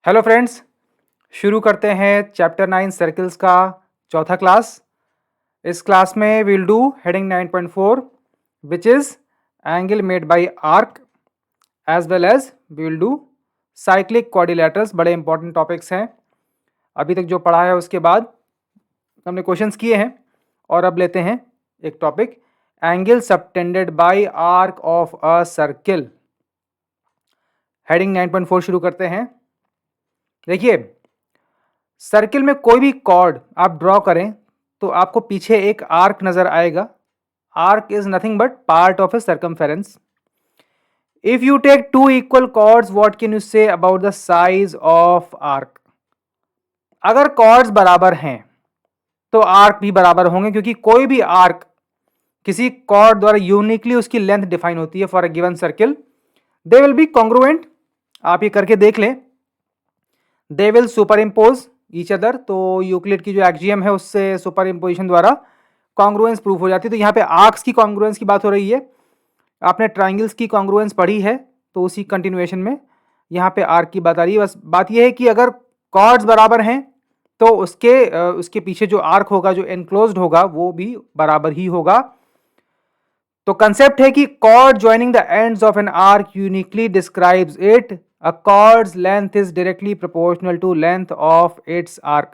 Hello friends, शुरू करते हैं चैप्टर 9 सर्कल्स का चौथा क्लास। इस क्लास में will do heading 9.4 which is angle made by arc as well as will do cyclic quadrilaterals. बड़े इंपॉर्टेंट टॉपिक्स हैं। अभी तक जो पढ़ा है उसके बाद हमने क्वेश्चंस किए हैं और अब लेते हैं एक topic, angle subtended by arc of a circle. Heading 9.4 शुरू करते हैं। देखिए, सर्किल में कोई भी कॉर्ड आप ड्रॉ करें तो आपको पीछे एक आर्क नजर आएगा। Arc is nothing but part of a circumference. If you take two equal chords, what can you say about the size of arc? अगर कॉर्ड्स बराबर हैं तो आर्क भी बराबर होंगे, क्योंकि कोई भी आर्क किसी कॉर्ड द्वारा यूनिकली उसकी लेंथ डिफाइन होती है for a given circle. They will be congruent. आप ये करके देख लें। They will super impose each other. तो यूक्लिड की जो एक्जियम है उससे सुपर इम्पोजिशन द्वारा कॉन्ग्रुएंस प्रूफ हो जाती है। तो यहाँ पे आर्क्स की कॉन्ग्रुएंस की बात हो रही है। आपने ट्राइंगल्स की कॉन्ग्रुएंस पढ़ी है, तो उसी कंटिन्यूएशन में यहाँ पे आर्क की बात आ रही है। बस बात यह है कि अगर कॉर्ड्स बराबर हैं तो उसके पीछे जो आर्क होगा, जो एनक्लोज्ड होगा, वो भी बराबर ही होगा। तो कंसेप्ट है कि chord joining the ends of an arc uniquely describes it. A chord's length is directly proportional to length of its arc.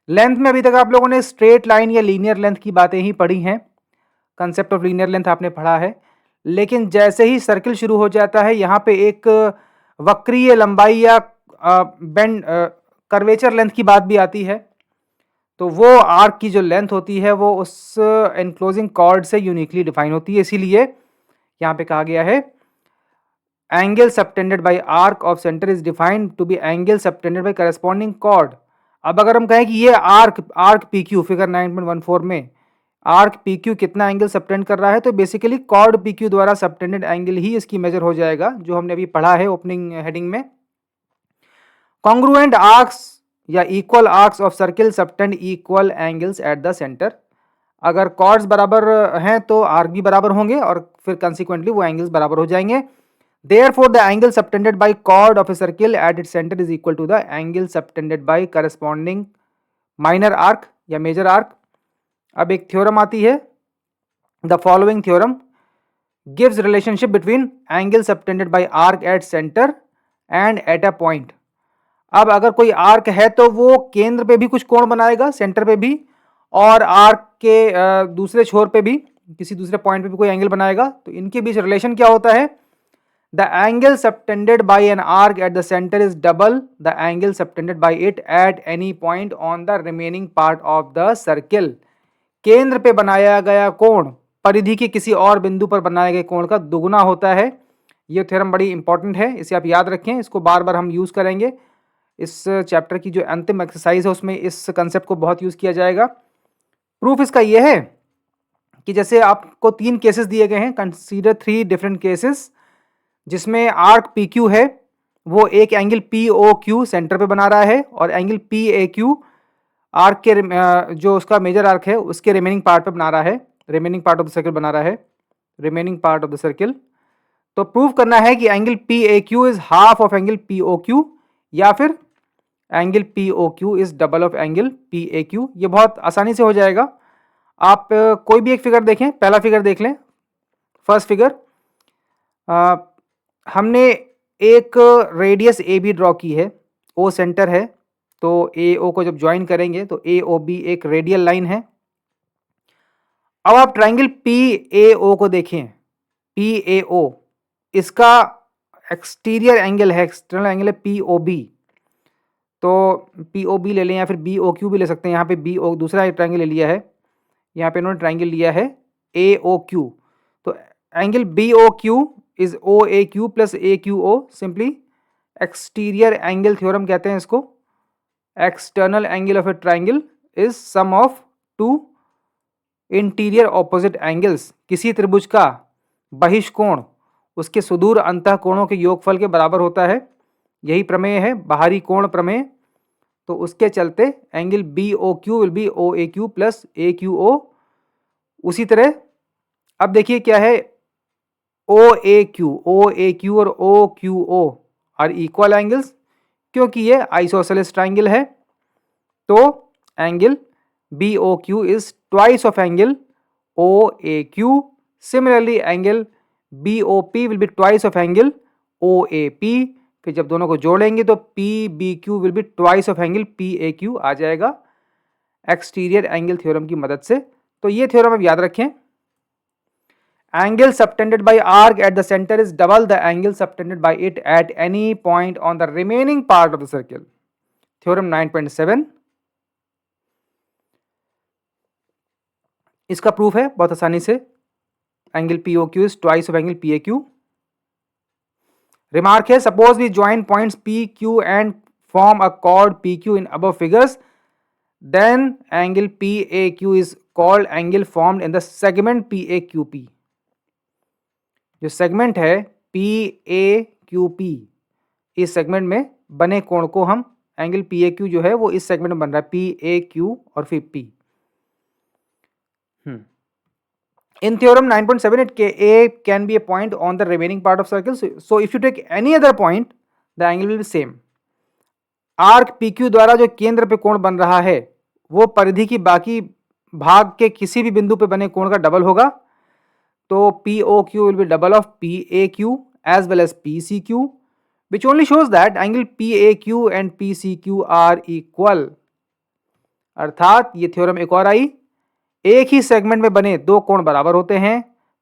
Length में अभी तक आप लोगों ने स्ट्रेट लाइन या लीनियर लेंथ की बातें ही पढ़ी हैं। कंसेप्ट ऑफ लीनियर लेंथ आपने पढ़ा है। लेकिन जैसे ही सर्किल शुरू हो जाता है, यहाँ पे एक वक्रीय लंबाई या बेंड कर्वेचर लेंथ की बात भी आती है। तो वो आर्क की जो लेंथ होती है वो उस एनक्लोजिंग कॉर्ड से यूनिकली डिफाइन होती है। इसीलिए यहाँ पे कहा गया है angle subtended by arc of centre is defined to be angle subtended by corresponding chord. अब अगर हम कहें कि ये आर्क पी क्यू, फिगर 9.14 में आर्क पी क्यू कितना एंगल सबटेंड कर रहा है, तो बेसिकली कॉर्ड पी क्यू द्वारा सबटेंडेड एंगल ही इसकी मेजर हो जाएगा, जो हमने अभी पढ़ा है ओपनिंग हेडिंग में। कॉन्ग्रुएंट आर्क्स या equal arcs of circle subtend equal angles at the centre. अगर कॉर्ड्स बराबर हैं तो आर्क भी बराबर होंगे और फिर कंसिक्वेंटली वो एंगल्स बराबर हो जाएंगे। Therefore, the angle subtended by chord of a circle at its center is equal to the angle subtended by corresponding minor arc या major arc। अब एक थ्योरम आती है, the following theorem gives relationship between angle subtended by arc at center and at a point। अब अगर कोई arc है तो वो केंद्र पे भी कुछ कोण बनाएगा, सेंटर पे भी, और आर्क के दूसरे छोर पे भी, किसी दूसरे पॉइंट पे भी कोई एंगल बनाएगा। तो इनके बीच रिलेशन क्या होता है? The angle subtended by an arc at the center is double the angle subtended by it at any point on the remaining part of the circle। केंद्र पे बनाया गया कोण परिधि के किसी और बिंदु पर बनाए गए कोण का दुगुना होता है। यह थ्योरम बड़ी इंपॉर्टेंट है, इसे आप याद रखें। इसको बार बार हम यूज करेंगे। इस चैप्टर की जो अंतिम एक्सरसाइज है उसमें इस कंसेप्ट को बहुत यूज किया जाएगा। प्रूफ इसका यह है कि जैसे आपको 3 केसेस दिए गए हैं, कंसीडर 3 डिफरेंट केसेस, जिसमें आर्क पी क्यू है वो एक angle P O Q centre पे बना रहा है और angle P A Q arc के जो उसका मेजर आर्क है उसके रिमेनिंग पार्ट पे बना रहा है, remaining part of the circle बना रहा है, remaining part of the circle. तो प्रूव करना है कि angle P A Q is half of angle P O Q या फिर angle P O Q is double of angle P A Q. ये बहुत आसानी से हो जाएगा। आप कोई भी एक फिगर देखें, पहला फिगर देख लें, फर्स्ट फिगर। हमने एक रेडियस ए बी ड्रॉ की है, ओ सेंटर है, तो ए ओ को जब ज्वाइन करेंगे तो ए ओ बी एक रेडियल लाइन है। अब आप ट्राइंगल पी ए ओ को देखें, पी ए ओ इसका एक्सटीरियर एंगल है, एक्सटर्नल एंगल है पी ओ बी। तो पी ओ बी ले लें या फिर बी ओ क्यू भी ले सकते हैं। यहाँ पे बी ओ दूसरा ट्राइंगल ले लिया है, यहाँ पे इन्होंने ट्राइंगल लिया है ए ओ क्यू। तो angle B O Q is O A Q plus A Q O, simply exterior angle theorem कहते हैं इसको। External angle of a triangle is sum of 2 interior opposite angles. किसी त्रिभुज का बहिष्कोण उसके सुदूर अंतः कोणों के योगफल के बराबर होता है। यही प्रमेय है, बाहरी कोण प्रमेय। तो उसके चलते angle B O Q will be O A Q plus A Q O. उसी तरह अब देखिए क्या है, ओ ए क्यू और O Q O are equal angles, क्योंकि ये आइसोसेलेस ट्राइंगल है। तो angle BOQ is twice of angle OAQ। Similarly angle BOP will be twice of angle OAP। फिर जब दोनों को जोड़ेंगे तो PBQ will be twice of angle PAQ आ जाएगा एक्सटीरियर एंगल थ्योरम की मदद से। तो ये थ्योरम आप याद रखें। Angle subtended by arc at the center is double the angle subtended by it at any point on the remaining part of the circle. Theorem 9.7। इसका प्रूफ है बहुत आसानी से। Angle POQ is twice of angle PAQ। Remark है, suppose we join points PQ and form a chord PQ in above figures, then angle PAQ is called angle formed in the segment PAQP। जो segment है PAQP, इस segment में बने कोण को हम angle PAQ जो है वो इस सेगमेंट में बन रहा है PAQ और फिर P। In theorem 9.7 A can be a point on the remaining part of circle. So if you take any other point, the angle will be same. Arc PQ द्वारा जो केंद्र पे कोण बन रहा है वो परिधि की बाकी भाग के किसी भी बिंदु पे बने कोण का डबल होगा। तो POQ will be double of PAQ as well as PCQ, which only shows that angle PAQ and PCQ are equal। अर्थात ये थ्योरम एक और आई, एक ही सेगमेंट में बने दो कोण बराबर होते हैं।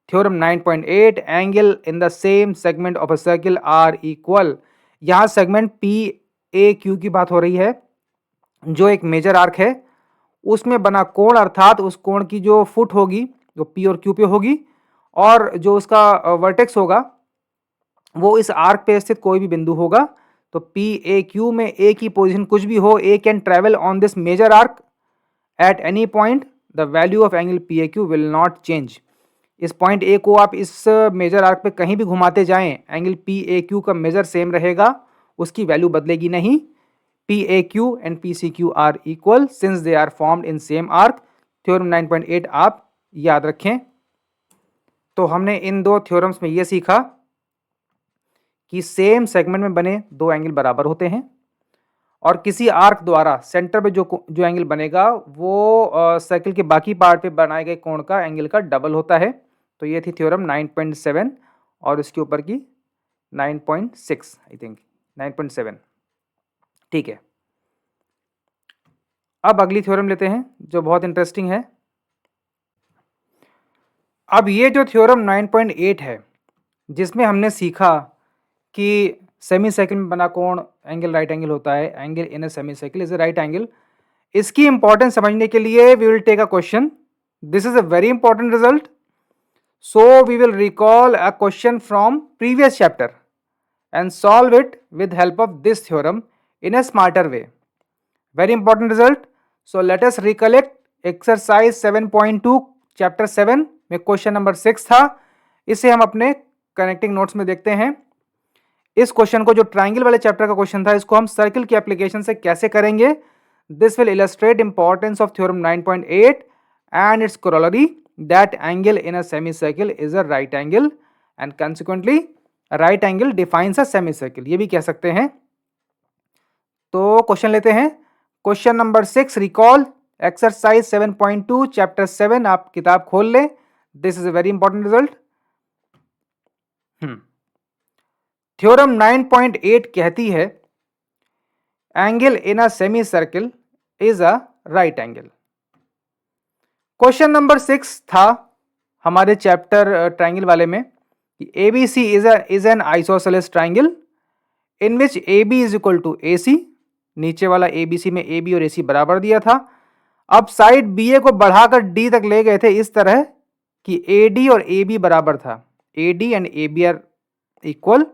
Theorem 9.8 angle in the same segment of a circle are equal. यहां सेगमेंट PAQ की बात हो रही है, जो एक मेजर आर्क है उसमें बना कोण, अर्थात उस कोण की जो फुट होगी जो P और Q पे होगी और जो उसका वर्टेक्स होगा वो इस आर्क पे स्थित कोई भी बिंदु होगा। तो PAQ में A की पोजीशन कुछ भी हो, A can travel on this major arc at any point, the value of angle PAQ will not change. इस पॉइंट A को आप इस मेजर आर्क पे कहीं भी घुमाते जाएं, एंगल PAQ का मेजर सेम रहेगा, उसकी वैल्यू बदलेगी नहीं। PAQ and PCQ are equal since they are formed in same arc. Theorem 9.8 आप याद रखें। तो हमने इन दो थ्योरम्स में ये सीखा कि सेम सेगमेंट में बने दो एंगल बराबर होते हैं और किसी आर्क द्वारा सेंटर पे जो एंगल बनेगा वो सर्किल के बाकी पार्ट पे बनाए गए कोण का एंगल का डबल होता है। तो ये थी थ्योरम 9.7 और इसके ऊपर की 9.6 आई थिंक 9.7। ठीक है, अब अगली थ्योरम लेते हैं जो बहुत इंटरेस्टिंग है। अब ये जो थ्योरम 9.8 है जिसमें हमने सीखा कि सेमी सर्किल में बना कोण एंगल राइट एंगल होता है, angle in a semicircle is a right angle. इसकी इंपॉर्टेंस समझने के लिए we will take a question. This is a very important result, so we will recall a question from previous chapter and solve it with help of this theorem in a smarter way. Very important result. So let us recollect exercise 7.2 chapter 7 में question number 6 था। इसे हम अपने connecting notes में देखते हैं। इस question को, जो ट्राइंगल वाले चैप्टर का क्वेश्चन था, इसको हम सर्किल की एप्लीकेशन से कैसे करेंगे। This will illustrate importance of theorem 9.8 and its corollary that angle in a semicircle is a right angle and consequently right angle defines a semicircle, ये भी कह सकते हैं। तो क्वेश्चन लेते हैं। Question number 6, recall exercise 7.2 chapter 7। आप किताब खोल लें, this is a very important result. Theorem 9.8 कहती है angle in a semicircle is a right angle. Question number 6 था हमारे चैप्टर ट्राइंगल वाले में, ABC is an isosceles triangle in which AB is equal to AC। नीचे वाला ABC में AB और AC बराबर दिया था। अब साइड BA को बढ़ाकर D तक ले गए थे इस तरह कि AD और AB बराबर था, AD and AB are equal.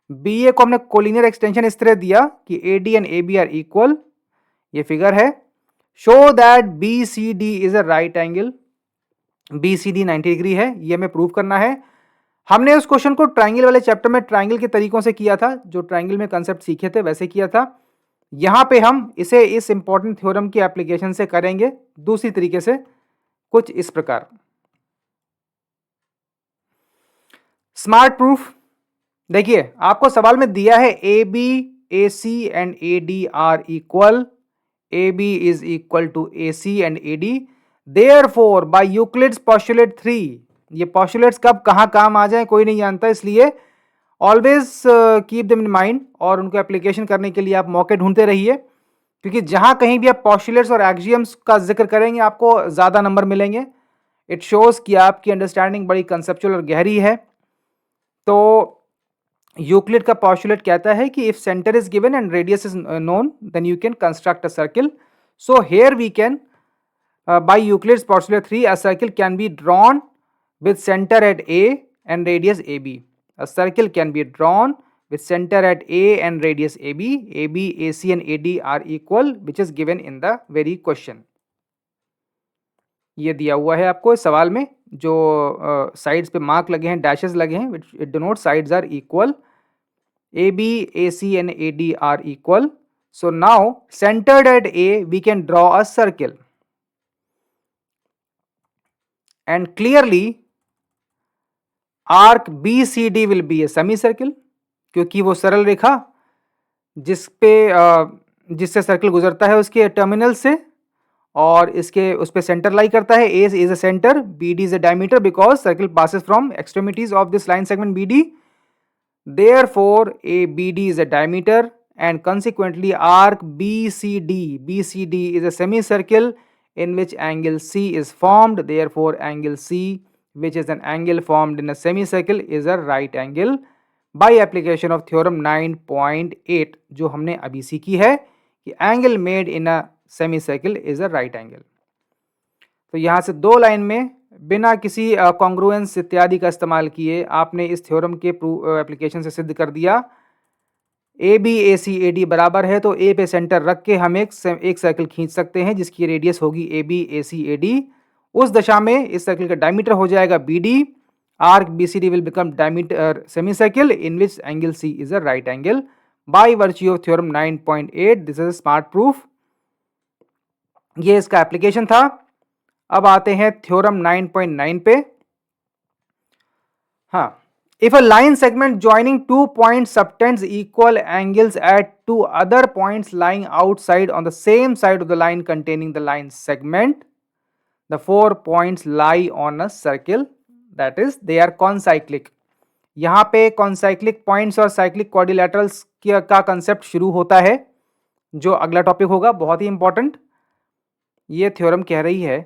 BA को हमने कोलिनियर एक्सटेंशन इस तरह दिया कि AD and AB are equal, ये फिगर है। Show that BCD is a right angle, BCD 90 degree है, ये हमें प्रूव करना है। हमने उस क्वेश्चन को ट्राइंगल वाले चैप्टर में ट्राइंगल के तरीकों से किया था, जो ट्राइंगल में कंसेप्ट सीखे थे वैसे किया था। यहां पे हम इसे इस इंपॉर्टेंट थ्योरम की एप्लीकेशन से करेंगे दूसरी तरीके से, कुछ इस प्रकार। Smart proof. देखिए आपको सवाल में दिया है AB AC and AD are equal, AB is equal to AC and AD, therefore by Euclid's postulate 3, ये postulates कब कहाँ काम आ जाए कोई नहीं जानता, इसलिए always keep them in mind और उनको एप्लीकेशन करने के लिए आप मौके ढूंढते रहिए, क्योंकि जहां कहीं भी आप postulates और एक्सियम्स का जिक्र करेंगे आपको ज़्यादा नंबर मिलेंगे। इट शोज़ कि आपकी अंडरस्टैंडिंग बड़ी कंसेप्चुअल और गहरी है। तो यूक्लिड का पोस्टुलेट कहता है कि if centre is given and radius is known then you can construct a circle. So here we can by Euclid's postulate 3 a circle can be drawn with center at A and radius AB. A circle can be drawn with center at A and radius AB. AB, AC and AD are equal, which is given in the very question. ये दिया हुआ है आपको इस सवाल में, जो sides पे मार्क लगे हैं, डैशेस लगे हैं, which it denotes sides are equal. AB, AC and AD are equal. So now centered at A we can draw a circle, and clearly arc BCD will be a semi circle, क्योंकि वो सरल रेखा जिससे circle गुजरता है उसके terminal से और इसके उस पे सेंटर लाई करता है। A is a centre, BD is a diameter because circle passes from extremities of this line segment BD, therefore A BD is a diameter and consequently arc BCD is a semicircle in which angle C is formed, therefore angle C, which is an angle formed in a semicircle, is a right angle by application of theorem 9.8 जो हमने अभी सीखी है कि angle made in a semicircle is a right angle। तो यहाँ से दो लाइन में बिना किसी कॉन्ग्रुएंस इत्यादि का इस्तेमाल किए आपने इस थ्योरम के एप्लीकेशन से सिद्ध कर दिया। AB AC AD बराबर है तो A पे सेंटर रख के हम एक सर्किल खींच सकते हैं जिसकी रेडियस होगी AB AC AD। उस दशा में इस सर्किल का डायमीटर हो जाएगा BD। Arc BCD will become diameter semi circle in which angle C is a right angle by virtue of theorem 9.8। This is smart proof. ये इसका एप्लीकेशन था। अब आते हैं थ्योरम 9.9 पे। हाँ, if a line segment joining 2 points subtends equal angles at 2 other points lying outside on the same side of the line containing the line segment, the 4 points lie on a circle, that is they are concyclic। यहाँ पे concyclic points और cyclic quadrilaterals का concept शुरू होता है जो अगला topic होगा, बहुत ही इंपॉर्टेंट। ये थ्योरम कह रही है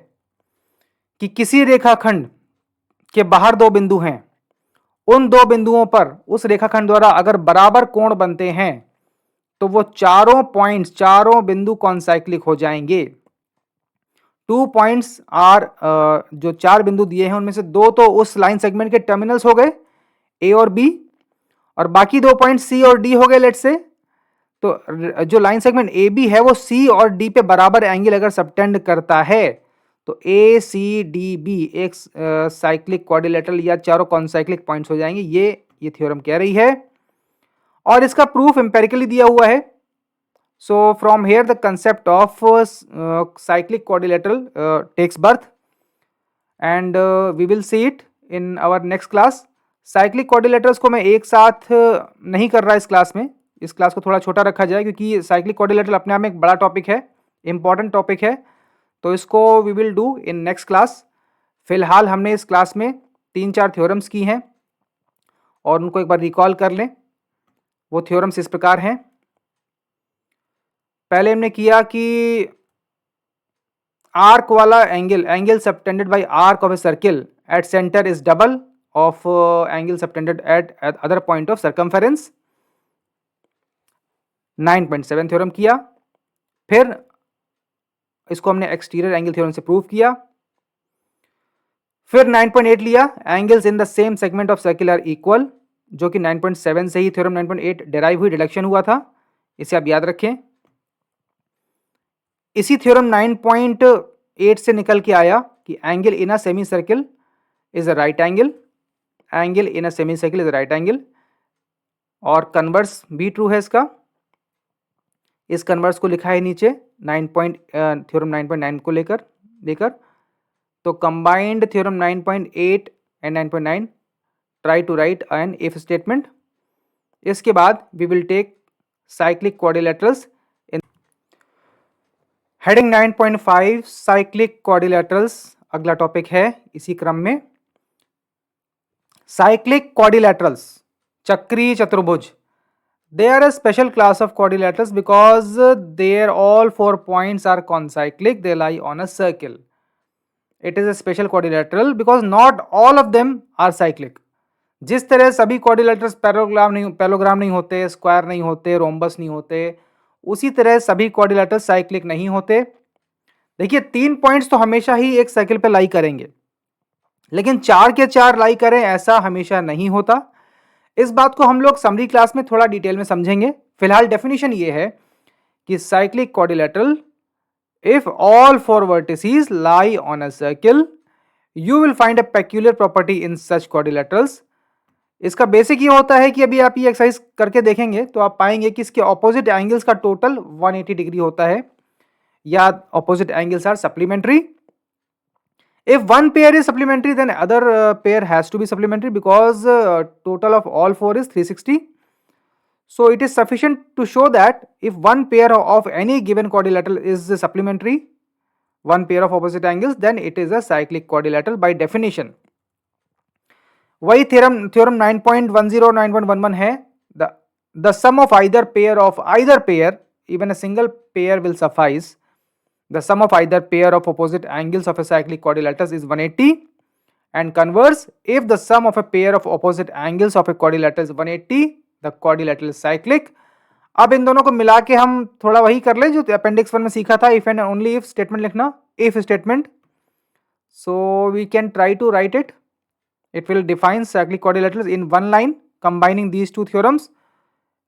कि किसी रेखाखंड के बाहर दो बिंदु हैं, उन दो बिंदुओं पर उस रेखाखंड द्वारा अगर बराबर कोण बनते हैं तो वो चारों पॉइंट्स, चारों बिंदु कॉन्साइक्लिक हो जाएंगे। 2 पॉइंट्स आर, जो चार बिंदु दिए हैं उनमें से दो तो उस लाइन सेगमेंट के टर्मिनल्स हो गए A और B, और बाकी दो पॉइंट C और D हो गए लेट्स से। तो जो लाइन सेगमेंट AB है वो C और D पे बराबर एंगल अगर सबटेंड करता है तो ACDB एक साइक्लिक क्वाड्रिलेटरल या चारों कॉन्साइक्लिक पॉइंट्स हो जाएंगे। ये थ्योरम कह रही है और इसका प्रूफ एम्पेरिकली दिया हुआ है। So from here the concept of cyclic quadrilateral takes birth and we will see it in our next class. Cyclic quadrilaterals को मैं एक साथ नहीं कर रहा इस क्लास में, इस क्लास को थोड़ा छोटा रखा जाए क्योंकि साइक्लिक क्वाड्रिलेटरल अपने आप में एक बड़ा टॉपिक है, इंपॉर्टेंट टॉपिक है, तो इसको we will do in next class. फिलहाल हमने इस क्लास में 3-4 थ्योरम्स की हैं और उनको एक बार रिकॉल कर लें। वो थ्योरम्स इस प्रकार हैं। पहले हमने किया कि आर्क वाला angle subtended by arc of a circle at centre is double of angle subtended at other point of circumference. 9.7 theorem किया, फिर इसको हमने एक्सटीरियर एंगल थ्योरम से प्रूव किया, फिर 9.8 लिया, angles in the same segment of circle are equal, जो कि 9.7 से ही थ्योरम 9.8 डेराइव हुई, डिडक्शन हुआ था, इसे आप याद रखें। इसी थ्योरम 9.8 से निकल के आया कि angle in a semicircle is a right angle, angle in a semicircle is a right angle, और कन्वर्स भी ट्रू है इसका। इस कन्वर्स को लिखा है नीचे थ्योरम 9.9 को लेकर। तो combined theorem 9.8 and 9.9 try to write an if statement. इसके बाद we will take cyclic quadrilaterals in heading 9.5 cyclic quadrilaterals अगला टॉपिक है इसी क्रम में। cyclic quadrilaterals चक्रीय चतुर्भुज, they are a special class of quadrilaterals because their all 4 points are concyclic, they lie on a circle. It is a special quadrilateral because not all of them are cyclic. जिस तरह सभी quadrilaterals parallelogram नहीं होते, square नहीं होते, rhombus नहीं होते, उसी तरह सभी क्वाड्रिलेटरल्स साइक्लिक नहीं होते। देखिए 3 पॉइंट्स तो हमेशा ही एक सर्किल पे लाई करेंगे, लेकिन 4 के 4 लाई करें ऐसा हमेशा नहीं होता। इस बात को हम लोग समरी क्लास में थोड़ा डिटेल में समझेंगे। फिलहाल डेफिनेशन ये है कि cyclic quadrilateral if all 4 vertices lie on a circle you will find a peculiar property in such quadrilaterals. इसका बेसिक ये होता है कि अभी आप ये एक्सरसाइज करके देखेंगे तो आप पाएंगे कि इसके ऑपोजिट एंगल्स का टोटल 180 डिग्री होता है, या opposite angles are supplementary. If one pair is supplementary, then other pair has to be supplementary because total of all 4 is 360. So it is sufficient to show that if one pair of any given quadrilateral is supplementary, one pair of opposite angles, then it is a cyclic quadrilateral by definition. वही theorem 9.10 9.11 है, the sum of either pair, even a single pair will suffice. The sum of either pair of opposite angles of a cyclic quadrilateral is 180, and converse, if the sum of a pair of opposite angles of a quadrilateral is 180, the quadrilateral is cyclic. अब इन दोनों को मिला के हम थोड़ा वही कर ले जो अपेंडिक्स 1 में सीखा था, if and only if statement लिखना, if statement. So we can try to write it. It will define cyclic quadrilaterals in one line combining these two theorems.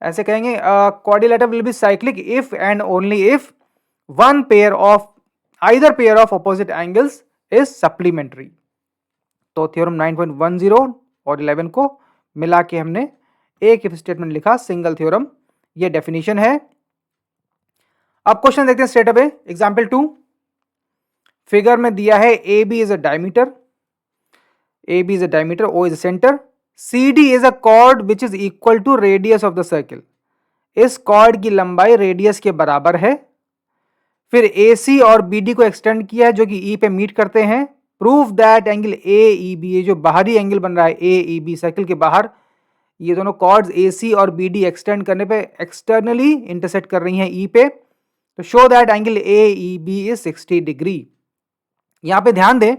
ऐसे कहेंगे quadrilateral will be cyclic if and only if one pair of either pair of opposite angles is supplementary. तो theorem 9.10 और 11 को मिला के हमने एक if statement लिखा, सिंगल थ्योरम। ये डेफिनेशन है। अब क्वेश्चन देखते हैं स्ट्रेट अवे। एग्जांपल 2, फिगर में दिया है AB is a diameter, AB is a diameter, O is a center, CD is a chord which is equal to radius of the circle. इस cord की लंबाई रेडियस के बराबर है। फिर AC और BD को एक्सटेंड किया है जो कि E पे मीट करते हैं। प्रूव दैट एंगल AEB, ये जो बाहरी एंगल बन रहा है AEB सर्किल के बाहर, ये दोनों कॉर्ड्स AC और BD एक्सटेंड करने पे एक्सटर्नली इंटरसेक्ट कर रही हैं E पे, तो show that angle AEB is 60 degree. यहां पे ध्यान दें,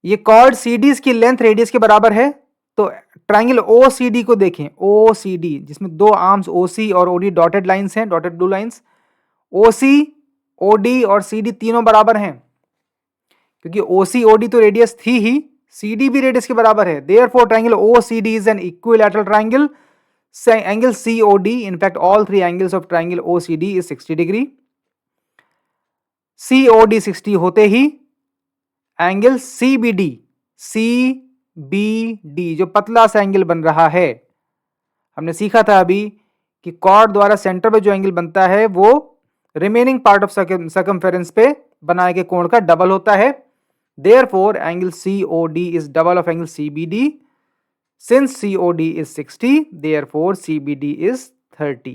ये कॉर्ड CDs की लेंथ रेडियस के बराबर है, तो ट्राइंगल OCD को देखें, OCD जिसमें 2 आर्म्स OC और OD डॉटेड लाइंस हैं, dotted blue lines. OC, OD और CD तीनों बराबर हैं, क्योंकि OC OD तो रेडियस थी ही, CD भी रेडियस के बराबर है। Therefore triangle OCD is an equilateral triangle. Angle COD, in fact all 3 angles of triangle OCD is 60 degree. COD 60 होते ही एंगल CBD जो पतला सा एंगल बन रहा है, हमने सीखा था अभी कि कॉर्ड द्वारा सेंटर पे जो एंगल बनता है वो रिमेनिंग पार्ट ऑफ सर्कमफेरेंस पे बनाए गए कोण का डबल होता है। Therefore angle COD is double of angle CBD. Since COD is 60, therefore CBD is 30.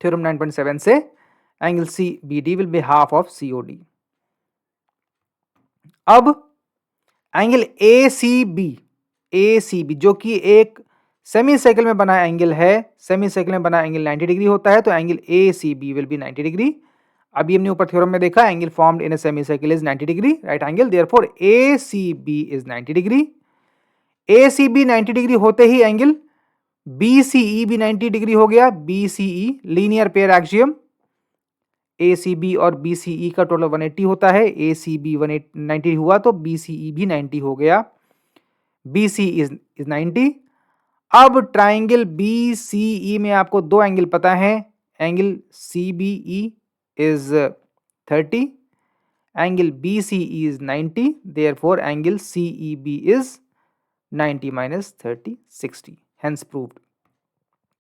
Theorem 9.7 से angle CBD will be half of COD. अब एंगल ACB जो कि एक सेमी सर्कल में बना एंगल है, सेमी सर्कल में बना एंगल 90 डिग्री होता है, तो angle ACB will be 90 degree. अभी हमने ऊपर थ्योरम में देखा angle formed in a semi circle is 90 degree, right angle, therefore ACB is 90 degree. ACB 90 degree होते ही एंगल BCE भी 90 डिग्री हो गया। BCE linear pair axiom, ACB और BCE का टोटल 180 होता है, ACB 190 हुआ तो BCE भी 90 हो गया, BC इज 90। अब ट्राइंगल BCE में आपको 2 एंगल पता है, angle CBE is 30, angle BCE is 90, therefore angle CEB is 90 minus 30 60, hence proved।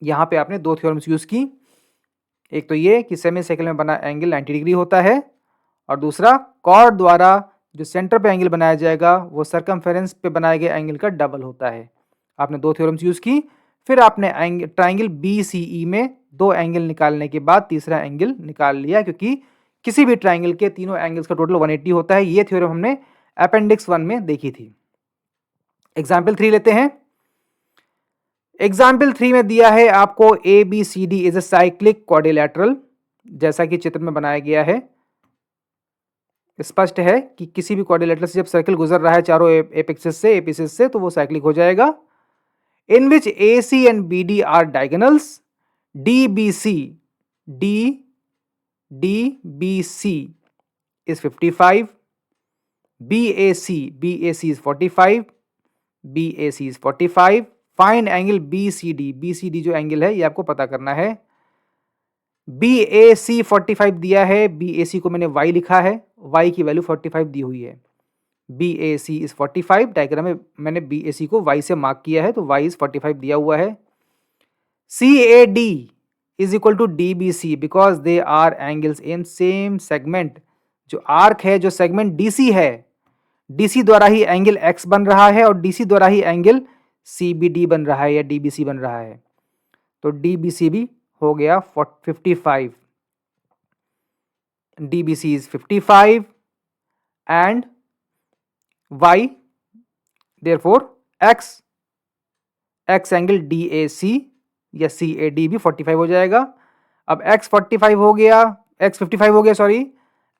यहाँ पे आपने 2 थ्योरम्स यूज की, एक तो ये कि सेमी सर्कल में बना एंगल 90 डिग्री होता है, और दूसरा कॉर्ड द्वारा जो सेंटर पे एंगल बनाया जाएगा वो सर्कमफेरेंस पे बनाए गए एंगल का डबल होता है। आपने 2 थ्योरम्स यूज की। फिर आपने ट्राइंगल बी सी ई में 2 एंगल निकालने के बाद तीसरा एंगल निकाल लिया, क्योंकि किसी भी ट्राइंगल के तीनों एंगल्स का टोटल 180 होता है। ये थ्योरम हमने अपेंडिक्स 1 में देखी थी। एग्जाम्पल 3 लेते हैं। एग्जाम्पल 3 में दिया है आपको A B C D is a cyclic quadrilateral, जैसा कि चित्र में बनाया गया है। स्पष्ट है कि किसी भी क्वाड्रिलैटरल से जब सर्कल गुजर रहा है चारों एपिसेस से तो वो साइक्लिक हो जाएगा। In which A C and B D are diagonals, D B C is 55, BAC is 45, BAC is 45. Find angle BCD जो एंगल है ये आपको पता करना है। BAC 45 दिया है, BAC को मैंने Y लिखा है, Y की वैल्यू 45 दी हुई है। BAC is 45, डायग्राम में मैंने BAC को Y से मार्क किया है तो Y is 45 दिया हुआ है। CAD is equal to DBC because they are angles in same segment। जो आर्क है, जो सेगमेंट DC है, DC द्वारा ही एंगल X बन रहा है और DC द्वारा ही एंगल CBD बन रहा है या DBC बन रहा है, तो DBC भी हो गया 55। DBC is 55 and Y, therefore X angle DAC या CAD भी 45 हो जाएगा। अब X 55 हो गया, X 55 हो गया, sorry,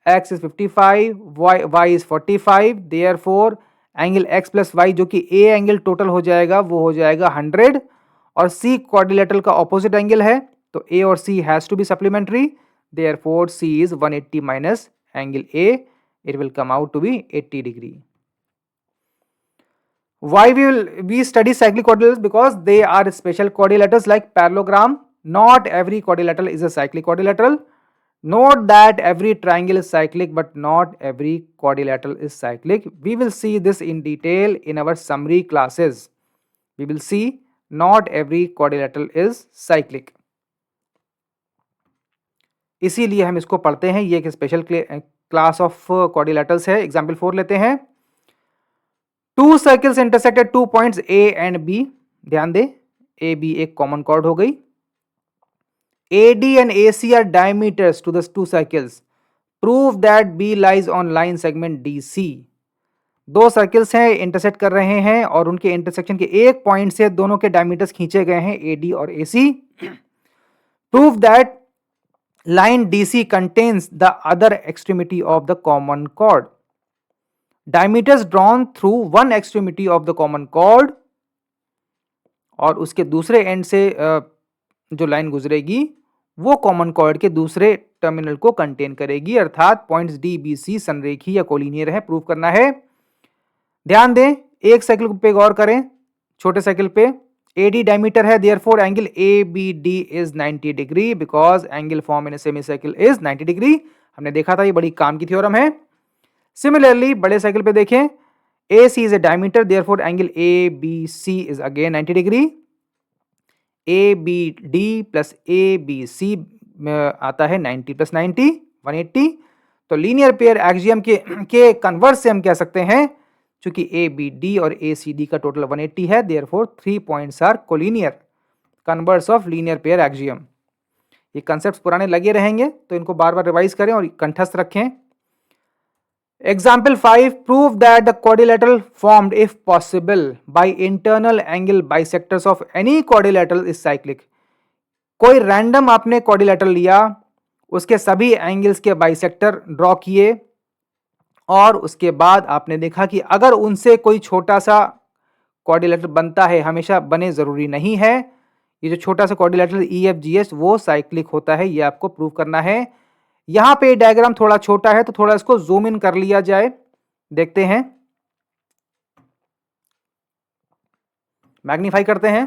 X is 55, Y is 45, therefore angle X plus Y जो कि A एंगल टोटल हो जाएगा वो हो जाएगा 100, और C क्वाड्रिलेटरल का ऑपोजिट एंगल है तो A और C has to be supplementary, therefore C is 180 minus angle A, it will come out to be 80 degree. Why will we study cyclic quadrilaterals? Because they are special quadrilaterals like parallelogram. Not every quadrilateral is a cyclic quadrilateral. Note that every triangle is cyclic but not every quadrilateral is cyclic. We will see this in detail in our summary classes. We will see not every quadrilateral is cyclic. इसीलिए हम इसको पढ़ते हैं, ये एक special class of quadrilaterals है। Example 4 लेते हैं। To circles intersected 2 points A and B। ध्यान दे, A B एक कॉमन कॉर्ड हो गई। AD and AC are diameters to the two circles. Prove that B lies on line segment DC. दो circles हैं, intersect कर रहे हैं और उनके इंटरसेक्शन के एक पॉइंट से दोनों के डायमीटर्स खींचे गए हैं, AD और AC. Prove that line DC contains the other extremity of the common chord. Diameters drawn through one extremity of the common chord, और उसके दूसरे एंड से जो लाइन गुजरेगी वो कॉमन कॉर्ड के दूसरे टर्मिनल को कंटेन करेगी, अर्थात पॉइंट्स डी बी सी संरेखी या कोलिनियर है, प्रूव करना है। ध्यान दें, एक सर्कल पे गौर करें, छोटे सर्कल पे AD डायमीटर है, therefore angle ABD is 90 degree because angle form in semi circle is 90 degree. हमने देखा था, ये बड़ी काम की थ्योरम है। सिमिलरली बड़े सर्कल पे देखें, AC is a diameter, therefore angle ABC is again 90 degree. ABD plus ABC में आता है 90 प्लस 90 180। तो लीनियर पेयर एक्सियम के कन्वर्स से हम कह सकते हैं, चूंकि ABD और ACD का टोटल 180 है, therefore 3 points are collinear, converse of linear pair axiom. ये कंसेप्ट्स पुराने लगे रहेंगे तो इनको बार बार रिवाइज करें और कंठस्थ रखें। Example 5, prove that the quadrilateral formed if possible by internal angle bisectors of any quadrilateral is cyclic. कोई रैंडम आपने क्वाड्रिलेटरल लिया, उसके सभी एंगल्स के बाइसेक्टर ड्रॉ किए और उसके बाद आपने देखा कि अगर उनसे कोई छोटा सा क्वाड्रिलेटरल बनता है, हमेशा बने जरूरी नहीं है, ये जो छोटा सा क्वाड्रिलेटरल EFGH वो साइक्लिक होता है, ये आपको प्रूव करना है। यहां पे डायग्राम थोड़ा छोटा है तो थोड़ा इसको जूम इन कर लिया जाए, देखते हैं, मैग्नीफाई करते हैं।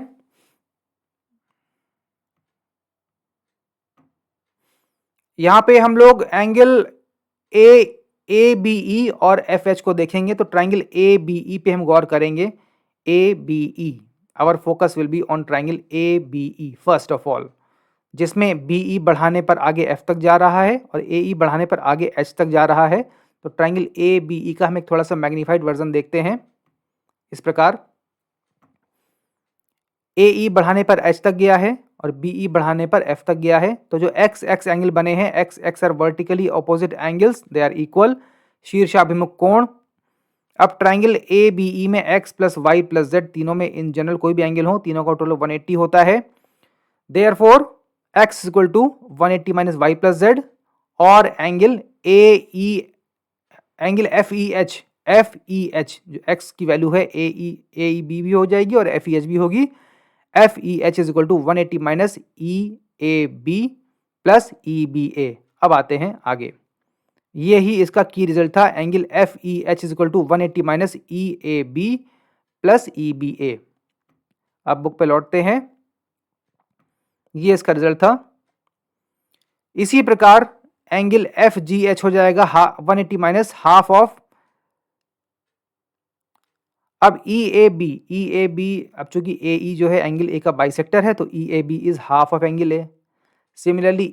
यहां पे हम लोग एंगल ABE और FH को देखेंगे, तो ट्राइंगल ABE पे हम गौर करेंगे। ABE, our focus will be on triangle ABE first of all, जिसमें BE बढ़ाने पर आगे F तक जा रहा है और AE बढ़ाने पर आगे H तक जा रहा है। तो ट्राइंगल ABE का हम एक थोड़ा सा मैग्नीफाइड वर्जन देखते हैं इस प्रकार। AE बढ़ाने पर H तक गया है और BE बढ़ाने पर F तक गया है। तो जो एक्स एक्स एंगल बने हैं, x x are vertically opposite angles, they are equal, शीर्षाभिमुख कोण। अब ट्राइंगल ABE में x plus y plus z, तीनों में इन जनरल कोई भी एंगल हो, तीनों का टोटल 180 होता है। Therefore x equal to 180 minus Y plus Z, और एंगल एंगल FEH जो x की वैल्यू है AEB भी हो जाएगी और FEH भी होगी। FEH is equal to 180 minus EAB plus EBA। अब आते हैं आगे, ये ही इसका की रिजल्ट था, angle FEH is equal to 180 minus EAB plus EBA। अब बुक पे लौटते हैं, ये इसका रिजल्ट था। इसी प्रकार एंगल FGH हो जाएगा 180 माइनस हाफ ऑफ, अब EAB अब चूंकि AE जो है एंगल A का बाइसेक्टर है तो EAB is half of angle A। Similarly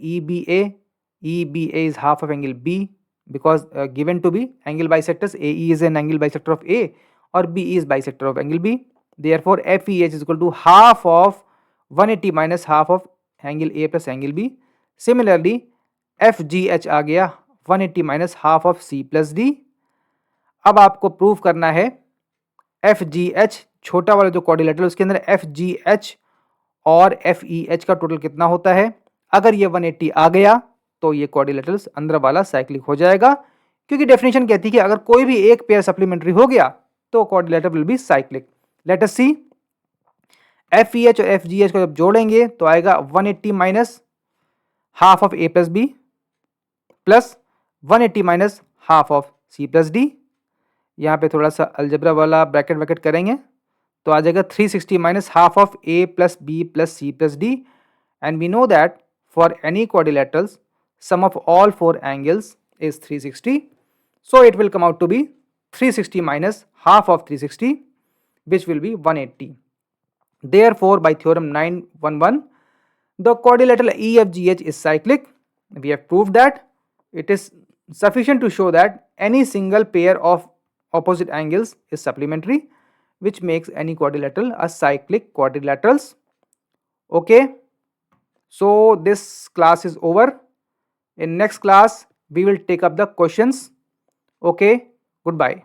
EBA is half of angle B because given to be angle bisectors, AE is an angle bisector of A or BE is bisector of angle B. Therefore FEH is equal to half of 180 minus half of angle A plus angle B. Similarly FGH आ गया 180 minus half of C plus D। अब आपको prove करना है FGH, छोटा वाला जो quadrilateral उसके अंदर FGH और FEH का टोटल कितना होता है। अगर ये 180 आ गया तो ये क्वाड्रिलेटरल्स अंदर वाला साइक्लिक हो जाएगा, क्योंकि डेफिनेशन कहती है कि अगर कोई भी एक पेयर सप्लीमेंट्री हो गया तो quadrilateral will be cyclic. Let us see, FEH और FGH को जब जोड़ेंगे तो आएगा 180 minus half of A plus B plus 180 minus half of C plus D. यहाँ पे थोड़ा सा अलजेब्रा वाला ब्रैकेट वैकेट करेंगे तो आ जाएगा 360 minus half of A plus B plus C plus D। And we know that for any quadrilaterals sum of all four angles is 360, so it will come out to be 360 minus half of 360, which will be 180. Therefore by theorem 911 the quadrilateral EFGH is cyclic. We have proved that. It is sufficient to show that any single pair of opposite angles is supplementary, which makes any quadrilateral a cyclic quadrilaterals. Okay, so this class is over. In next class we will take up the questions. Okay, goodbye.